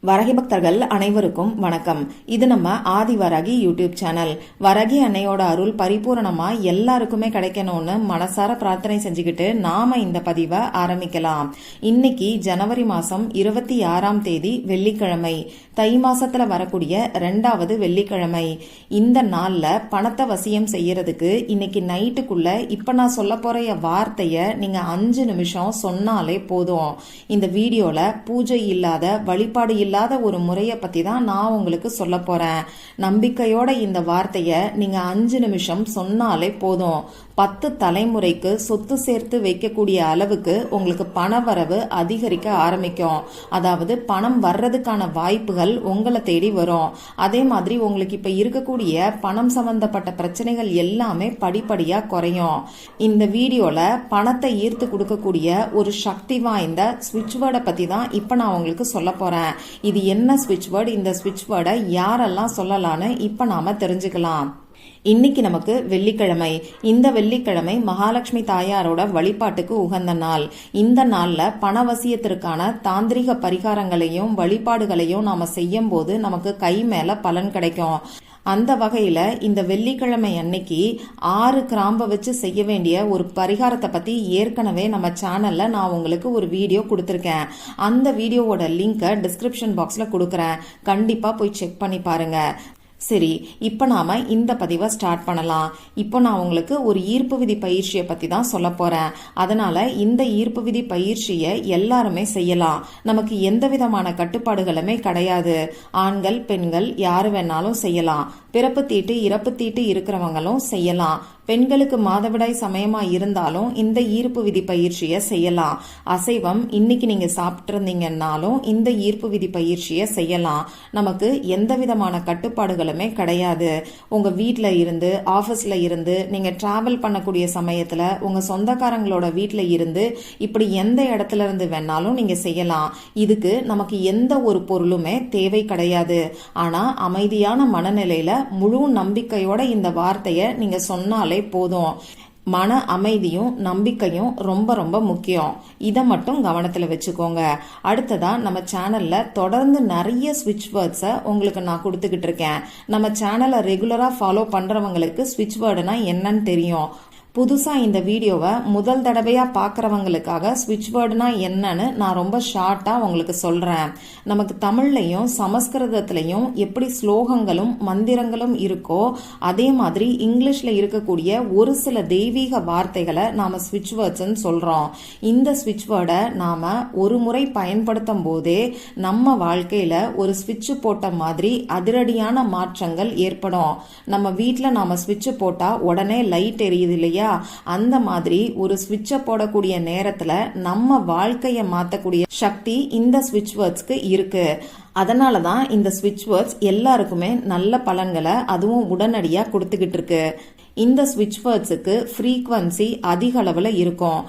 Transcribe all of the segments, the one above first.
வரகி பக்தர்கள் அனைவருக்கும் வணக்கம். இது நம்ம ஆதி வரகி யூடியூப் சேனல். வரகி அன்னையோட அருள் பரிபூரணமா எல்லாருக்குமே கிடைக்கணும்னு மனசார பிரார்த்தனை செஞ்சுக்கிட்டு நாம இந்த பதிவை ஆரம்பிக்கலாம். இன்னைக்கு ஜனவரி மாசம் 26ஆம் தேதி வெள்ளிக்கிழமை, தை மாசத்துல வரக்கூடிய 2வது வெள்ளிக்கிழமை. இந்த நாள்ல பணத்தை வசியம் செய்யறதுக்கு இன்னைக்கு நைட்டுக்குள்ள இப்ப நான் சொல்ல போற வார்த்தைய நீங்க 5 நிமிஷம் சொன்னாலே போதும். இந்த வீடியோல பூஜை இல்லாத, வழிபாடு இல்லாத ஒரு முறையை பத்தி தான் நான் உங்களுக்கு சொல்ல போறேன். நம்பிக்கையோட இந்த வார்த்தைய நீங்க 5 நிமிஷம் சொன்னாலே போதும். 10 தலைமுறைக்கு சொத்து சேர்த்து வைக்கக்கூடிய அளவுக்கு உங்களுக்கு பணவரவு அதிகரிக்க ஆரம்பிக்கும். அதாவது பணம் வர்றதுக்கான வாய்ப்புகள் உங்களை தேடி வரும். அதே மாதிரி உங்களுக்கு இப்ப இருக்கக்கூடிய பணம் சம்பந்தப்பட்ட பிரச்சனைகள் எல்லாமே படிப்படியா குறையும். இந்த வீடியோல பணத்தை ஈர்த்து கொடுக்கக்கூடிய ஒரு சக்தி வாய்ந்த ஸ்விட்ச் வேர்டை பத்தி தான் இப்ப நான் உங்களுக்கு சொல்ல போறேன். இது என்ன ஸ்விட்ச் வேர்டு, இந்த ஸ்விட்ச் வேர்டை யாரெல்லாம் சொல்லலான்னு இப்ப நாம தெரிஞ்சுக்கலாம். இன்னைக்கு நமக்கு வெள்ளிக்கிழமை. இந்த வெள்ளிக்கிழமை மகாலட்சுமி தாயாரோட வழிபாட்டுக்கு உகந்த நாள். இந்த நாள்ல பணவசியத்திற்கான தாந்திரிக பரிகாரங்களையும் வழிபாடுகளையும் நாம செய்யும் போது நமக்கு கை மேல பலன் கிடைக்கும். அந்த வகையில இந்த வெள்ளிக்கிழமை அன்னைக்கு 6 கிராம்பை வச்சு செய்ய வேண்டிய ஒரு பரிகாரத்தை பத்தி ஏற்கனவே நம்ம சேனல்ல நான் உங்களுக்கு ஒரு வீடியோ கொடுத்திருக்கேன். அந்த வீடியோவோட லிங்கை டிஸ்கிரிப்ஷன் பாக்ஸ்ல கொடுக்கறேன். கண்டிப்பா போய் செக் பண்ணி பாருங்க. சரி, இப்ப நாம இந்த பதிவை ஸ்டார்ட் பண்ணலாம். இப்போ நான் உங்களுக்கு ஒரு ஈர்ப்பு விதி பயிற்சியை பத்தி தான் சொல்ல போறேன். அதனால இந்த ஈர்ப்பு விதி பயிற்சியை எல்லாருமே செய்யலாம். நமக்கு எந்த விதமான கட்டுப்பாடுகளுமே கிடையாது. ஆண்கள், பெண்கள் யாரு வேணாலும் செய்யலாம். பிறப்பு தீட்டு, இறப்பு தீட்டு இருக்கிறவங்களும் செய்யலாம். பெண்களுக்கு மாதவிடாய் சமயமா இருந்தாலும் இந்த ஈர்ப்பு விதி பயிற்சியை செய்யலாம். அசைவம் இன்னைக்கு நீங்க சாப்பிட்டு இருந்தீங்கன்னாலும் இந்த ஈர்ப்பு விதி பயிற்சியை செய்யலாம். நமக்கு எந்த விதமான கட்டுப்பாடுகளுமே கிடையாது. உங்க வீட்ல இருந்து, ஆபீஸ்ல இருந்து, நீங்க டிராவல் பண்ணக்கூடிய சமயத்துல, உங்க சொந்தக்காரங்களோட வீட்ல இருந்து, இப்படி எந்த இடத்துல இருந்து வேணாலும் நீங்க செய்யலாம். இதுக்கு நமக்கு எந்த ஒரு பொருளுமே தேவை கிடையாது. ஆனா அமைதியான மனநிலையில முழு நம்பிக்கையோட இந்த வார்த்தையை நீங்க சொன்னாலே போதும். மன அமைதியும் நம்பிக்கையும் ரொம்ப ரொம்ப முக்கியம். இதை மட்டும் கவனத்துல வச்சுக்கோங்க. அடுத்ததா நம்ம சேனல்ல தொடர்ந்து நிறைய ஸ்விட்ச் வேர்ட்ஸை உங்களுக்கு நான் கொடுத்துக்கிட்டு இருக்கேன். நம்ம சேனலை ரெகுலரா ஃபாலோ பண்றவங்களுக்கு ஸ்விட்ச் வேர்டுனா என்னன்னு தெரியும். புதுசா இந்த வீடியோவை முதல் தடவையா பாக்குறவங்களுக்காக ஸ்விட்ச் வேர்டுனா என்னன்னு நான் ரொம்ப ஷார்ட்டா உங்களுக்கு சொல்றேன். நமக்கு தமிழ்லையும் சமஸ்கிருதத்திலையும் எப்படி ஸ்லோகங்களும் மந்திரங்களும் இருக்கோ அதே மாதிரி இங்கிலீஷ்ல இருக்கக்கூடிய ஒரு சில தெய்வீக வார்த்தைகளை நாம ஸ்விட்ச் வேர்ட்ஸ்ன்னு சொல்றோம். இந்த ஸ்விட்ச் வேர்டை நாம ஒரு முறை பயன்படுத்தும் போதே நம்ம வாழ்க்கையில ஒரு ஸ்விட்ச் போட்ட மாதிரி அதிரடியான மாற்றங்கள் ஏற்படும். நம்ம வீட்டுல நாம ஸ்விட்ச் போட்டா உடனே லைட் எரியுது இல்லையா, அந்த மாதிரி ஒரு ஸ்விட்சை போடக்கூடிய நேரத்துல நம்ம வாழ்க்கைய மாத்தக்கூடிய சக்தி இந்த ஸ்விட்ச் வேர்ட்ஸ்க்கு இருக்கு. அதனாலதான் இந்த ஸ்விட்ச் வேர்ட்ஸ் எல்லாருக்குமே நல்ல பலன்களை அதுவும் உடனடியா கொடுத்துக்கிட்டு இருக்கு. இந்த ஸ்விட்ச் வேர்ட்ஸுக்கு ஃப்ரீக்வன்சி அதிக அளவுல இருக்கும்.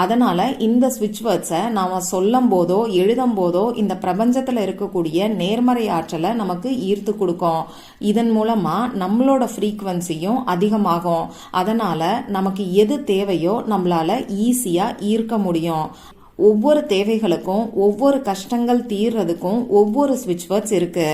அதனால இந்த ஸ்விட்ச் வேர்ட்ஸை நாம சொல்லும் போதோ எழுதும் போதோ இந்த பிரபஞ்சத்துல இருக்கக்கூடிய நேர்மறை ஆற்றலை நமக்கு ஈர்த்து கொடுக்கும். இதன் மூலமா நம்மளோட ஃப்ரீக்வன்சியும் அதிகமாகும். அதனால நமக்கு எது தேவையோ நம்மளால ஈஸியா ஈர்க்க முடியும். ஒவ்வொரு தேவைகளுக்கும், ஒவ்வொரு கஷ்டங்கள் தீர்றதுக்கும் ஒவ்வொரு ஸ்விட்ச் வேர்ட்ஸ் இருக்கு.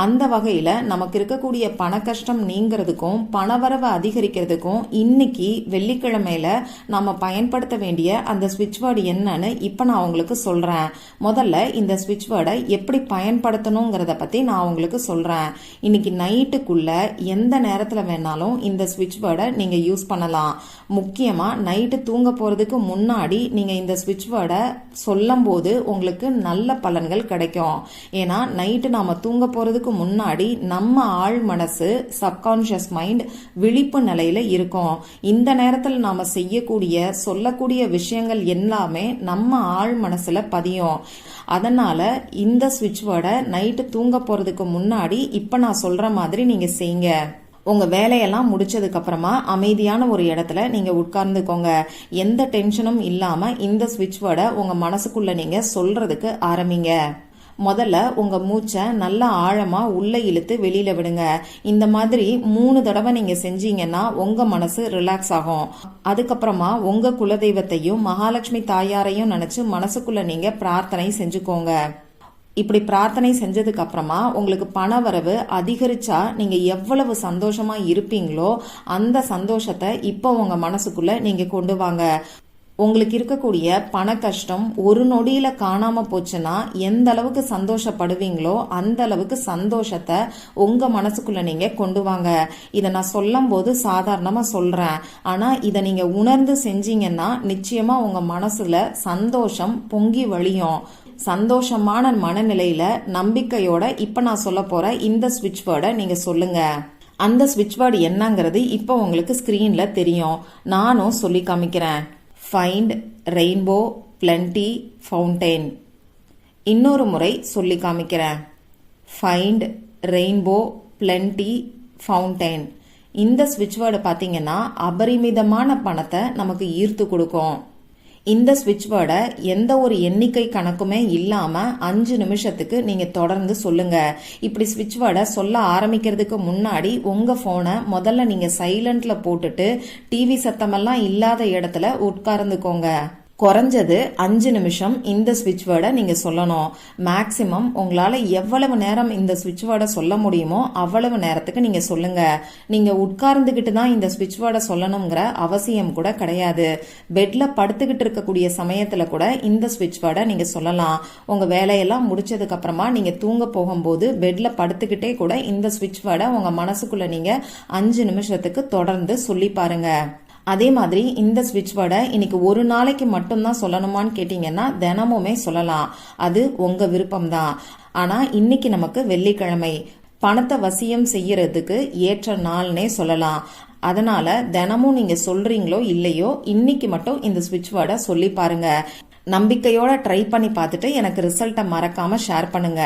அந்த வகையில நமக்கு இருக்கக்கூடிய பண கஷ்டம் நீங்கிறதுக்கும் பணவரவு அதிகரிக்கிறதுக்கும் இன்னைக்கு வெள்ளிக்கிழமையில நாம பயன்படுத்த வேண்டிய அந்த ஸ்விட்ச் வேர்டு என்னன்னு இப்ப நான் உங்களுக்கு சொல்றேன். முதல்ல இந்த ஸ்விட்ச் வேர்டை எப்படி பயன்படுத்தணுங்கிறத பத்தி நான் உங்களுக்கு சொல்றேன். இன்னைக்கு நைட்டுக்குள்ள எந்த நேரத்துல வேணாலும் இந்த ஸ்விட்ச் வேர்டை நீங்க யூஸ் பண்ணலாம். முக்கியமா நைட்டு தூங்க போறதுக்கு முன்னாடி நீங்க இந்த ஸ்விட்ச் வேர்டை சொல்லும் போது உங்களுக்கு நல்ல பலன்கள் கிடைக்கும். ஏன்னா நைட்டு நாம தூங்க போறதுக்கு முன்னாடி நம்ம ஆழ் மனசு, சப்கான்சியஸ் மைண்ட் விழிப்பு நிலையில இருக்கும். இந்த நேரத்துல நாம செய்யக்கூடிய சொல்லக்கூடிய விஷயங்கள் எல்லாமே நம்ம ஆழ் மனசுல பதியும். அதனால இந்த ஸ்விட்ச் வேர்டை நைட்டு தூங்க போறதுக்கு முன்னாடி இப்ப நான் சொல்ற மாதிரி நீங்க செய்யுங்க. உங்க வேலையெல்லாம் முடிச்சதுக்கு அப்புறமா அமைதியான ஒரு இடத்துல நீங்க உட்கார்ந்துக்கோங்க. எந்த டென்ஷனும் இல்லாம இந்த ஸ்விட்ச் வேர்டை உங்க மனசுக்குள்ள நீங்க சொல்றதுக்கு ஆரம்பிங்க. முதல்ல உங்க மூச்சை நல்லா ஆழமா உள்ள இழுத்து வெளியில விடுங்க. இந்த மாதிரி 3 தடவை நீங்க செஞ்சீங்கன்னா உங்க மனசு ரிலாக்ஸ் ஆகும். அதுக்கப்புறமா உங்க குலதெய்வத்தையும் மகாலட்சுமி தாயாரையும் நினைச்சு மனசுக்குள்ள நீங்க பிரார்த்தனை செஞ்சுக்கோங்க. இப்படி பிரார்த்தனை செஞ்சதுக்கு அப்புறமா உங்களுக்கு பணவரவு அதிகரிச்சா நீங்க எவ்வளவு சந்தோஷமா இருப்பீங்களோ அந்த சந்தோஷத்தை இப்போ உங்க மனசுக்குள்ள நீங்க கொண்டு வாங்க. உங்களுக்கு இருக்கக்கூடிய பண கஷ்டம் ஒரு நொடியில காணாம போச்சுன்னா எந்த அளவுக்கு சந்தோஷப்படுவீங்களோ அந்த அளவுக்கு சந்தோஷத்தை உங்க மனசுக்குள்ள நீங்க கொண்டு வாங்க. இதை நான் சொல்லும் போது சாதாரணமா சொல்றேன், ஆனா இதை நீங்க உணர்ந்து செஞ்சீங்கன்னா நிச்சயமா உங்க மனசுல சந்தோஷம் பொங்கி வழியும். சந்தோஷமான மனநிலையில நம்பிக்கையோட இப்ப நான் சொல்ல போற இந்த ஸ்விட்ச் வேர்டை நீங்க சொல்லுங்க. அந்த ஸ்விட்ச் வேர்டு என்னங்கிறது இப்போ உங்களுக்கு ஸ்கிரீன்ல தெரியும். நானும் சொல்லி காமிக்கிறேன். Find rainbow plenty fountain. இன்னொரு முறை சொல்லி காமிக்கிறேன். Find rainbow plenty fountain. இந்த ஸ்விட்ச் வேர்டு பார்த்தீங்கன்னா அபரிமிதமான பணத்தை நமக்கு ஈர்த்து கொடுக்கும். இந்த ஸ்விட்ச் வேர்டை எந்த ஒரு எண்ணிக்கை கணக்குமே இல்லாம 5 நிமிஷத்துக்கு நீங்க தொடர்ந்து சொல்லுங்க. இப்படி ஸ்விட்ச் வேர்டை சொல்ல ஆரம்பிக்கிறதுக்கு முன்னாடி உங்க போனை முதல்ல நீங்க சைலண்ட்ல போட்டுட்டு டிவி சத்தமெல்லாம் இல்லாத இடத்துல உட்கார்ந்துக்கோங்க. குறைஞ்சது 5 நிமிஷம் இந்த ஸ்விட்ச் வேர்டை நீங்க சொல்லணும். மேக்சிமம் உங்களால எவ்வளவு நேரம் இந்த ஸ்விட்ச் வேர்டை சொல்ல முடியுமோ அவ்வளவு நேரத்துக்கு நீங்க சொல்லுங்க. நீங்க உட்கார்ந்துகிட்டு தான் இந்த ஸ்விட்ச் வேர்டை சொல்லணுங்கிற அவசியம் கூட கிடையாது. பெட்ல படுத்துக்கிட்டு இருக்கக்கூடிய சமயத்துல கூட இந்த ஸ்விட்ச் வேர்டை நீங்க சொல்லலாம். உங்க வேலையெல்லாம் முடிச்சதுக்கு அப்புறமா நீங்க தூங்க போகும்போது பெட்ல படுத்துக்கிட்டே கூட இந்த ஸ்விட்ச் வேர்டை உங்க மனசுக்குள்ள நீங்க 5 நிமிஷத்துக்கு தொடர்ந்து சொல்லி பாருங்க. அதே மாதிரி இந்த ஸ்விட்ச் வேர்டை இன்னைக்கு ஒரு நாளைக்கு மட்டும்தான் சொல்லணுமான்னு கேட்டீங்கன்னா தினமுமே சொல்லலாம். அது உங்க விருப்பம்தான். ஆனா இன்னைக்கு நமக்கு வெள்ளிக்கிழமை, பணத்தை வசியம் செய்யறதுக்கு ஏற்ற நாள்னே சொல்லலாம். அதனால தினமும் நீங்க சொல்றீங்களோ இல்லையோ இன்னைக்கு மட்டும் இந்த ஸ்விட்ச் வேர்டை சொல்லி பாருங்க. நம்பிக்கையோட ட்ரை பண்ணி பார்த்துட்டு எனக்கு ரிசல்ட்டை மறக்காம ஷேர் பண்ணுங்க.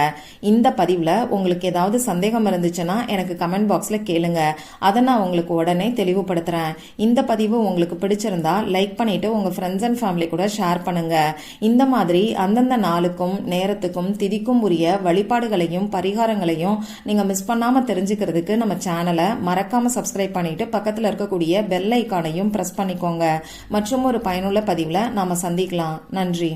இந்த பதிவுல உங்களுக்கு ஏதாவது சந்தேகம் இருந்துச்சுன்னா எனக்கு கமெண்ட் பாக்ஸ்ல கேளுங்க. அதை நான் உங்களுக்கு உடனே தெளிவுபடுத்துறேன். இந்த பதிவு உங்களுக்கு பிடிச்சிருந்தா லைக் பண்ணிட்டு உங்க ஃப்ரெண்ட்ஸ் அண்ட் ஃபேமிலி கூட ஷேர் பண்ணுங்க. இந்த மாதிரி அந்தந்த நாளுக்கும் நேரத்துக்கும் திதிக்கும் உரிய வழிபாடுகளையும் பரிகாரங்களையும் நீங்க மிஸ் பண்ணாம தெரிஞ்சுக்கிறதுக்கு நம்ம சேனலை மறக்காம சப்ஸ்கிரைப் பண்ணிட்டு பக்கத்துல இருக்கக்கூடிய பெல் ஐக்கானையும் பிரஸ் பண்ணிக்கோங்க. மற்றும் ஒரு பயனுள்ள பதிவுல நாம சந்திக்கலாம். நன்றி.